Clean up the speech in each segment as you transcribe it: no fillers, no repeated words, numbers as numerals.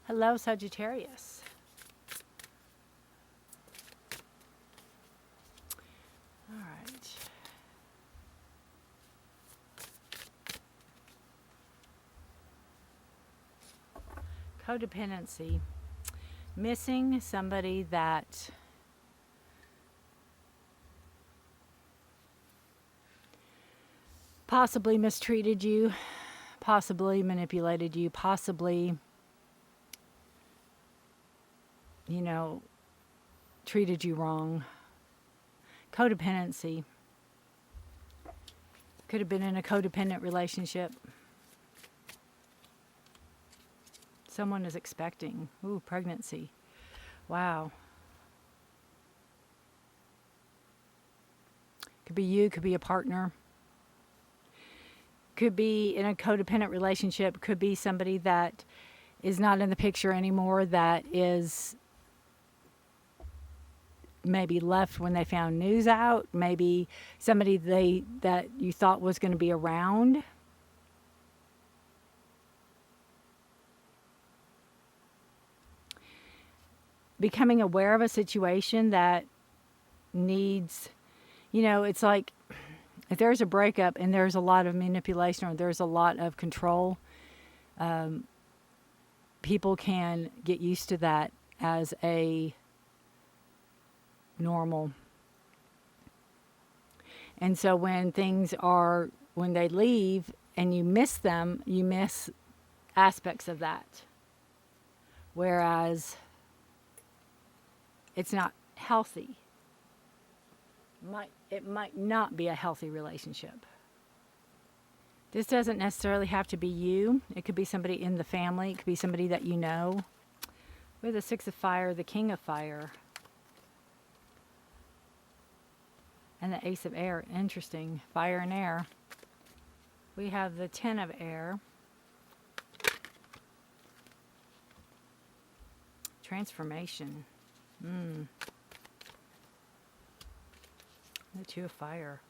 Hello, Sagittarius. All right. Codependency. Missing somebody that possibly mistreated you, possibly manipulated you, possibly, treated you wrong. Codependency. Could have been in a codependent relationship. Someone is expecting. Ooh, pregnancy. Wow. Could be you, could be a partner. Could be in a codependent relationship, could be somebody that is not in the picture anymore, that is maybe left when they found news out, maybe somebody that you thought was going to be around. Becoming aware of a situation that needs, it's like if there's a breakup and there's a lot of manipulation or there's a lot of control, people can get used to that as a normal. And so when they leave and you miss them, you miss aspects of that. Whereas it's not healthy. It might not be a healthy relationship. This doesn't necessarily have to be you. It could be somebody in the family. It could be somebody that you know. With the Six of Fire, the King of Fire, and the Ace of Air. Interesting. Fire and air. We have the Ten of Air. Transformation. The Two of Fire.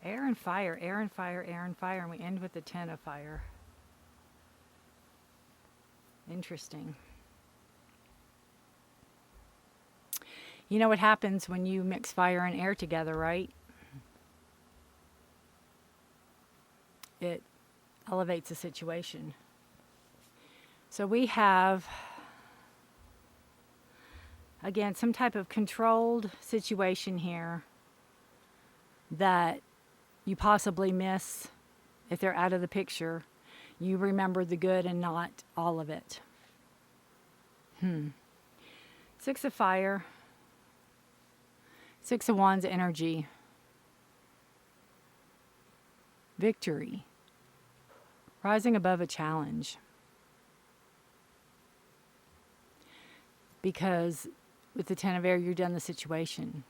Air and fire, air and fire, air and fire. And we end with the Ten of Fire. Interesting. You know what happens when you mix fire and air together, right? It elevates a situation. So we have, again, some type of controlled situation here that you possibly miss if they're out of the picture. You remember the good and not all of it. Six of Fire. Six of Wands energy. Victory. Rising above a challenge. Because with the Ten of Air, you're done the situation.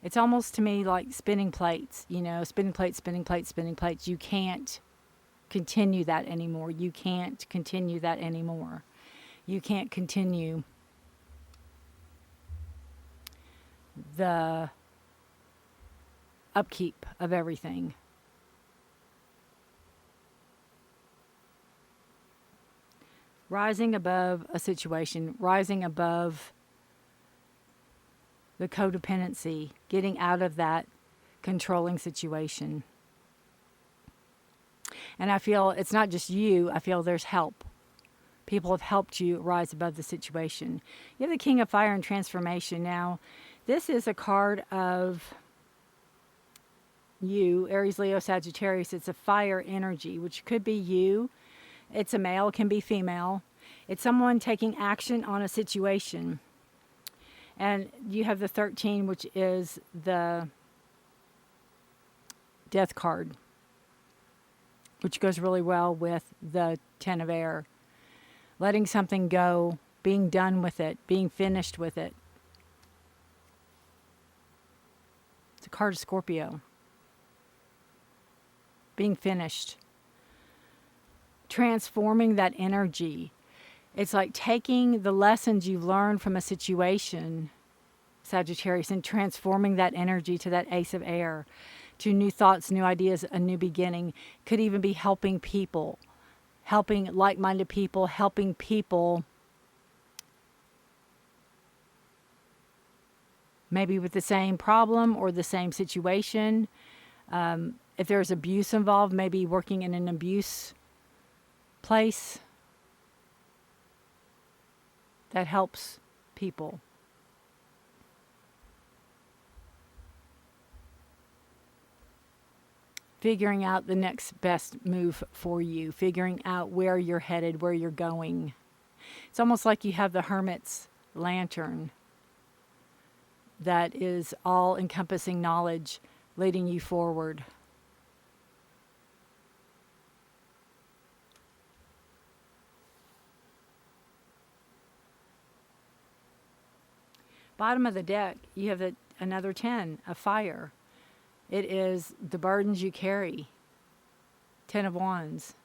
It's almost to me like spinning plates, spinning plates, spinning plates, spinning plates. You can't continue that anymore. You can't continue that anymore. You can't continue the upkeep of everything. Rising above a situation, rising above the codependency, getting out of that controlling situation. And I feel it's not just you, I feel there's help. People have helped you rise above the situation. You have the King of Fire and Transformation. Now, this is a card of you, Aries, Leo, Sagittarius. It's a fire energy, which could be you. It's a male, can be female. It's someone taking action on a situation. And you have the 13, which is the Death card, which goes really well with the Ten of Air. Letting something go, being done with it, being finished with it. It's a card of Scorpio. Being finished. Transforming that energy. It's like taking the lessons you've learned from a situation, Sagittarius, and transforming that energy to that Ace of Air, to new thoughts, new ideas, a new beginning. Could even be helping people, helping like-minded people, helping people maybe with the same problem or the same situation. If there's abuse involved, maybe working in an abuse place that helps people. Figuring out the next best move for you, figuring out where you're headed, where you're going. It's almost like you have the hermit's lantern that is all-encompassing knowledge leading you forward. Bottom of the deck, you have another 10, a fire. It is the burdens you carry. 10 of Wands.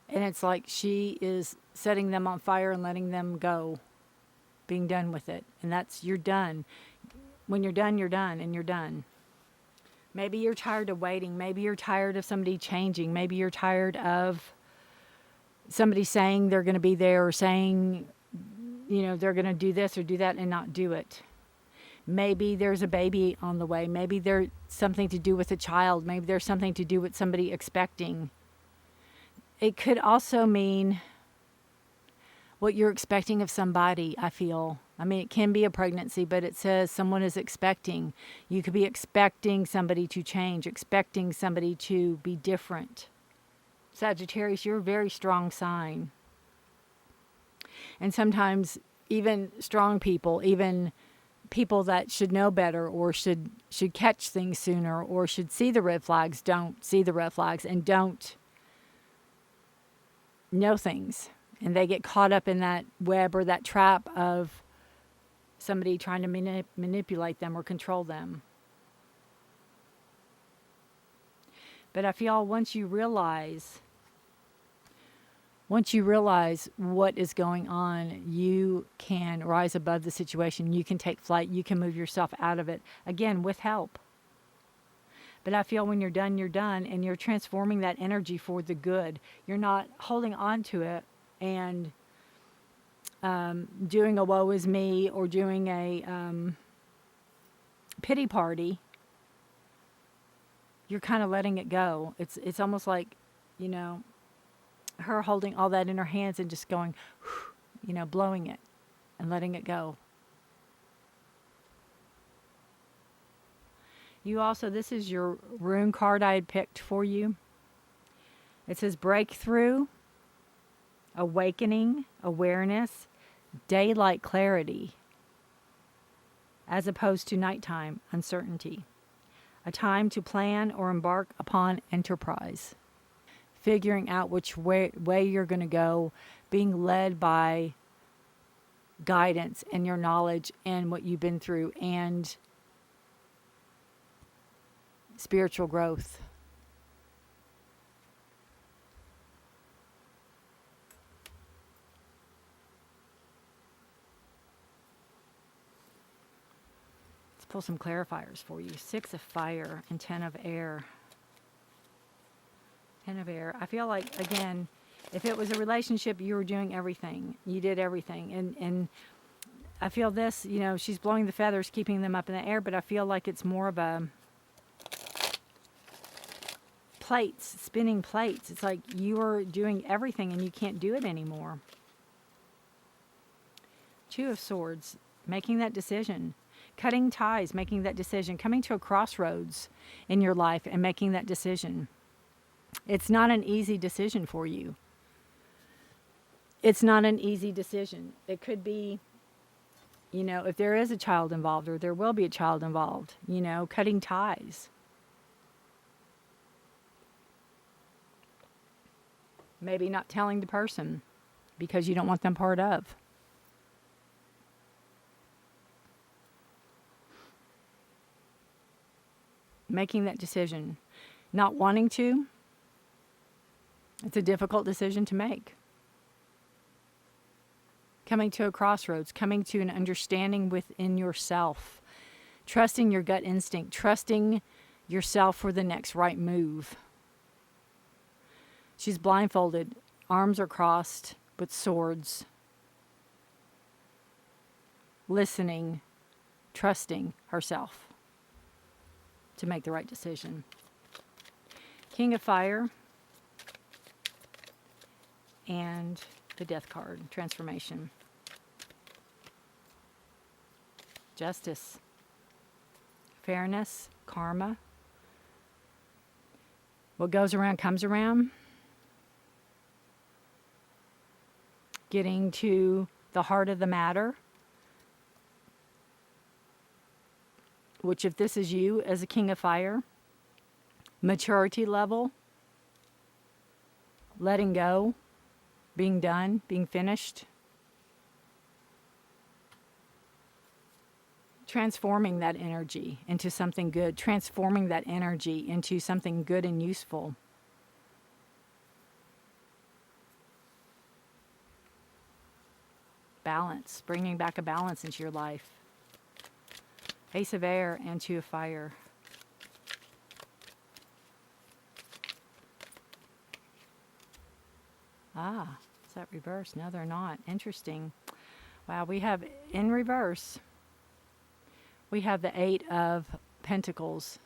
And it's like she is setting them on fire and letting them go. Being done with it. And that's, you're done. When you're done, and you're done. Maybe you're tired of waiting. Maybe you're tired of somebody changing. Maybe you're tired of somebody saying they're going to be there, or saying, you know, they're going to do this or do that and not do it. Maybe there's a baby on the way. Maybe there's something to do with a child. Maybe there's something to do with somebody expecting. It could also mean what you're expecting of somebody, I feel. I mean, it can be a pregnancy, but it says someone is expecting. You could be expecting somebody to change, expecting somebody to be different. Sagittarius, you're a very strong sign. And sometimes even strong people, even people that should know better or should catch things sooner or should see the red flags, don't see the red flags and don't know things. And they get caught up in that web or that trap of somebody trying to manipulate them or control them. But I feel once you realize what is going on, you can rise above the situation. You can take flight. You can move yourself out of it, again, with help. But I feel when you're done, and you're transforming that energy for the good. You're not holding on to it and doing a woe is me or doing a pity party. You're kind of letting it go. It's almost like, you know, her holding all that in her hands and just going, you know, blowing it and letting it go. You also, this is your rune card I had picked for you. It says breakthrough, awakening, awareness, daylight clarity, as opposed to nighttime uncertainty. A time to plan or embark upon enterprise. Figuring out which way you're going to go, being led by guidance and your knowledge and what you've been through and spiritual growth. Let's pull some clarifiers for you. 6 of fire and 10 of air. 10 of air. I feel like, again, if it was a relationship, you were doing everything. You did everything. And I feel this, you know, she's blowing the feathers, keeping them up in the air, but I feel like it's more of a plates, spinning plates. It's like you are doing everything and you can't do it anymore. 2 of swords, making that decision. Cutting ties, making that decision. Coming to a crossroads in your life and making that decision. It's not an easy decision for you. It's not an easy decision. It could be, you know, if there is a child involved, or there will be a child involved, you know, cutting ties. Maybe not telling the person because you don't want them part of. Making that decision. Not wanting to. It's a difficult decision to make. Coming to a crossroads, coming to an understanding within yourself, trusting your gut instinct, trusting yourself for the next right move. She's blindfolded, arms are crossed with swords, listening, trusting herself to make the right decision. King of Fire and the Death card, transformation. Justice, fairness, karma. What goes around comes around. Getting to the heart of the matter. Which, if this is you as a King of Fire, maturity level, letting go, being done, being finished, transforming that energy into something good, transforming that energy into something good and useful. Balance, bringing back a balance into your life. Ace of Air and Two of Fire. Ah, is that reverse? No, they're not. Interesting. Wow, we have in reverse, we have the Eight of Pentacles.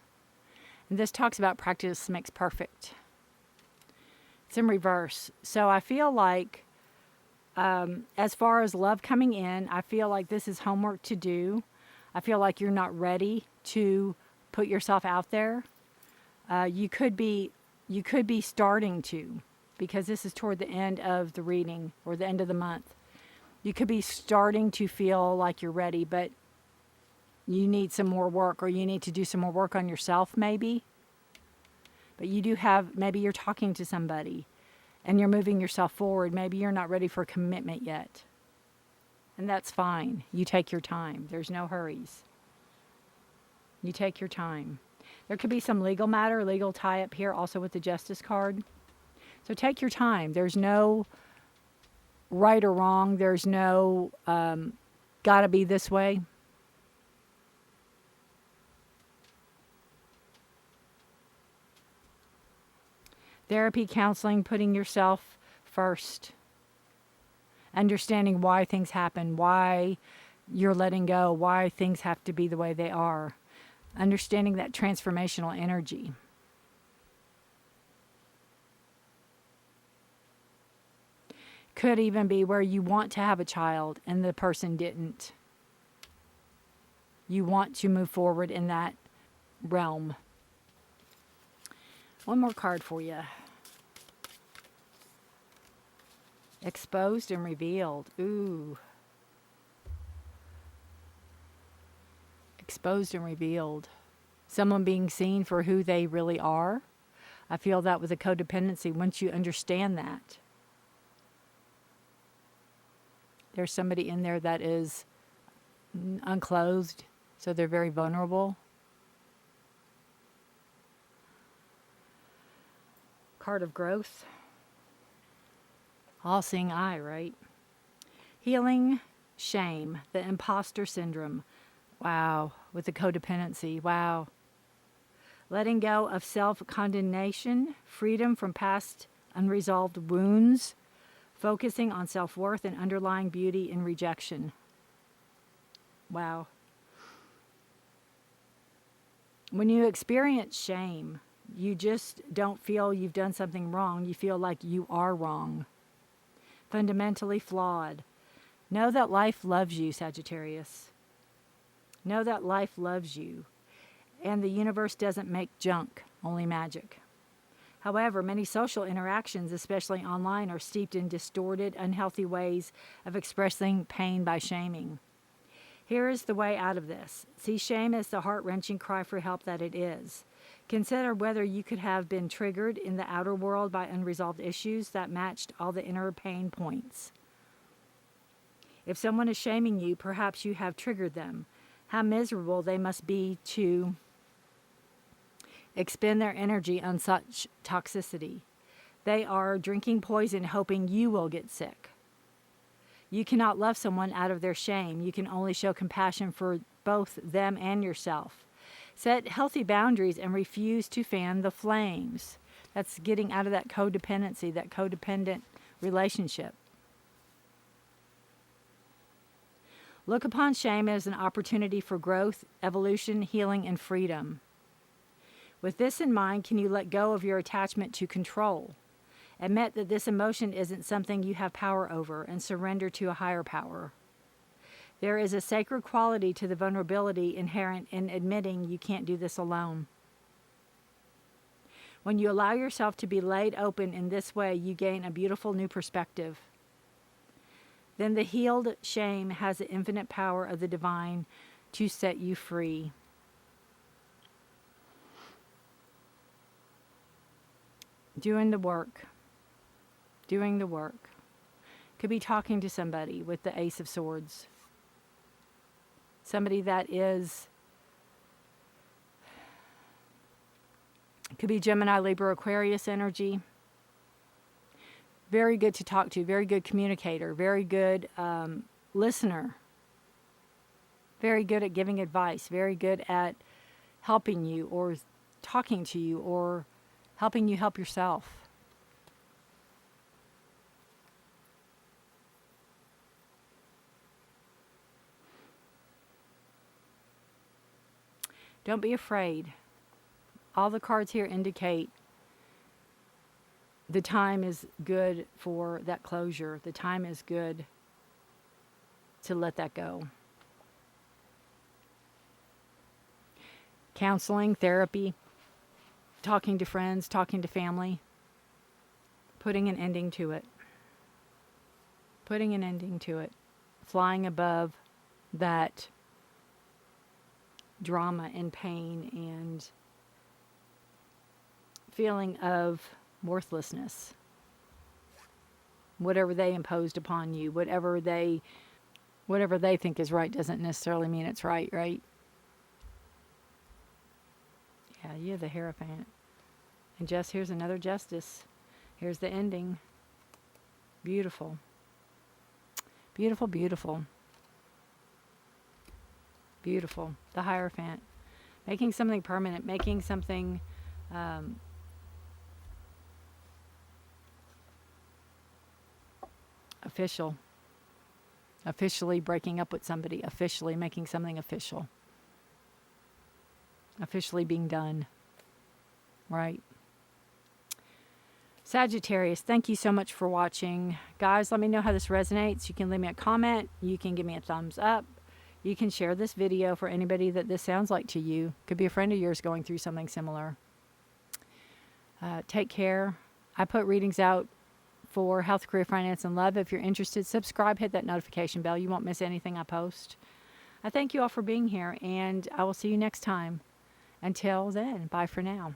And this talks about practice makes perfect. It's in reverse. So I feel like, as far as love coming in, I feel like this is homework to do. I feel like you're not ready to put yourself out there. You could be starting to, because this is toward the end of the reading or the end of the month. You could be starting to feel like you're ready, but you need some more work, or you need to do some more work on yourself maybe. But you do have, maybe you're talking to somebody and you're moving yourself forward. Maybe you're not ready for commitment yet. And that's fine. You take your time. There's no hurries. You take your time. There could be some legal matter, legal tie-up here also with the Justice card. So take your time. There's no right or wrong. There's no gotta be this way. Therapy, counseling, putting yourself first. Understanding why things happen, why you're letting go, why things have to be the way they are. Understanding that transformational energy. Could even be where you want to have a child and the person didn't. You want to move forward in that realm. One more card for you. Exposed and revealed. Ooh. Exposed and revealed. Someone being seen for who they really are. I feel that with a codependency, once you understand that, there's somebody in there that is unclothed, so they're very vulnerable. Card of growth. All-seeing eye, right? Healing, shame, the imposter syndrome. Wow, with the codependency. Wow. Letting go of self-condemnation, freedom from past unresolved wounds, focusing on self-worth and underlying beauty in rejection. Wow. When you experience shame, you just don't feel you've done something wrong. You feel like you are wrong. Fundamentally flawed. Know that life loves you, Sagittarius. Know that life loves you. And the universe doesn't make junk, only magic. However, many social interactions, especially online, are steeped in distorted, unhealthy ways of expressing pain by shaming. Here is the way out of this. See shame as the heart-wrenching cry for help that it is. Consider whether you could have been triggered in the outer world by unresolved issues that matched all the inner pain points. If someone is shaming you, perhaps you have triggered them. How miserable they must be to expend their energy on such toxicity. They are drinking poison hoping you will get sick. You cannot love someone out of their shame. You can only show compassion for both them and yourself. Set healthy boundaries and refuse to fan the flames. That's getting out of that codependency, that codependent relationship. Look upon shame as an opportunity for growth, evolution, healing, and freedom. With this in mind, can you let go of your attachment to control? Admit that this emotion isn't something you have power over and surrender to a higher power. There is a sacred quality to the vulnerability inherent in admitting you can't do this alone. When you allow yourself to be laid open in this way, you gain a beautiful new perspective. Then the healed shame has the infinite power of the divine to set you free. Doing the work. Doing the work. Could be talking to somebody with the Ace of Swords. Somebody that is, could be Gemini, Libra, Aquarius energy. Very good to talk to, very good communicator, very good listener. Very good at giving advice, very good at helping you or talking to you or helping you help yourself. Don't be afraid. All the cards here indicate the time is good for that closure. The time is good to let that go. Counseling, therapy, talking to friends, talking to family, putting an ending to it. Putting an ending to it. Flying above that drama and pain and feeling of worthlessness. Whatever they imposed upon you, whatever they think is right doesn't necessarily mean it's right, right? Yeah, you're the Hierophant. And here's another Justice. Here's the ending. Beautiful. Beautiful, beautiful. Beautiful. The Hierophant. Making something permanent. Making something official. Officially breaking up with somebody. Officially making something official. Officially being done. Right? Sagittarius, thank you so much for watching. Guys, let me know how this resonates. You can leave me a comment. You can give me a thumbs up. You can share this video for anybody that this sounds like to you. Could be a friend of yours going through something similar. Take care. I put readings out for health, career, finance, and love. If you're interested, subscribe, hit that notification bell. You won't miss anything I post. I thank you all for being here, and I will see you next time. Until then, bye for now.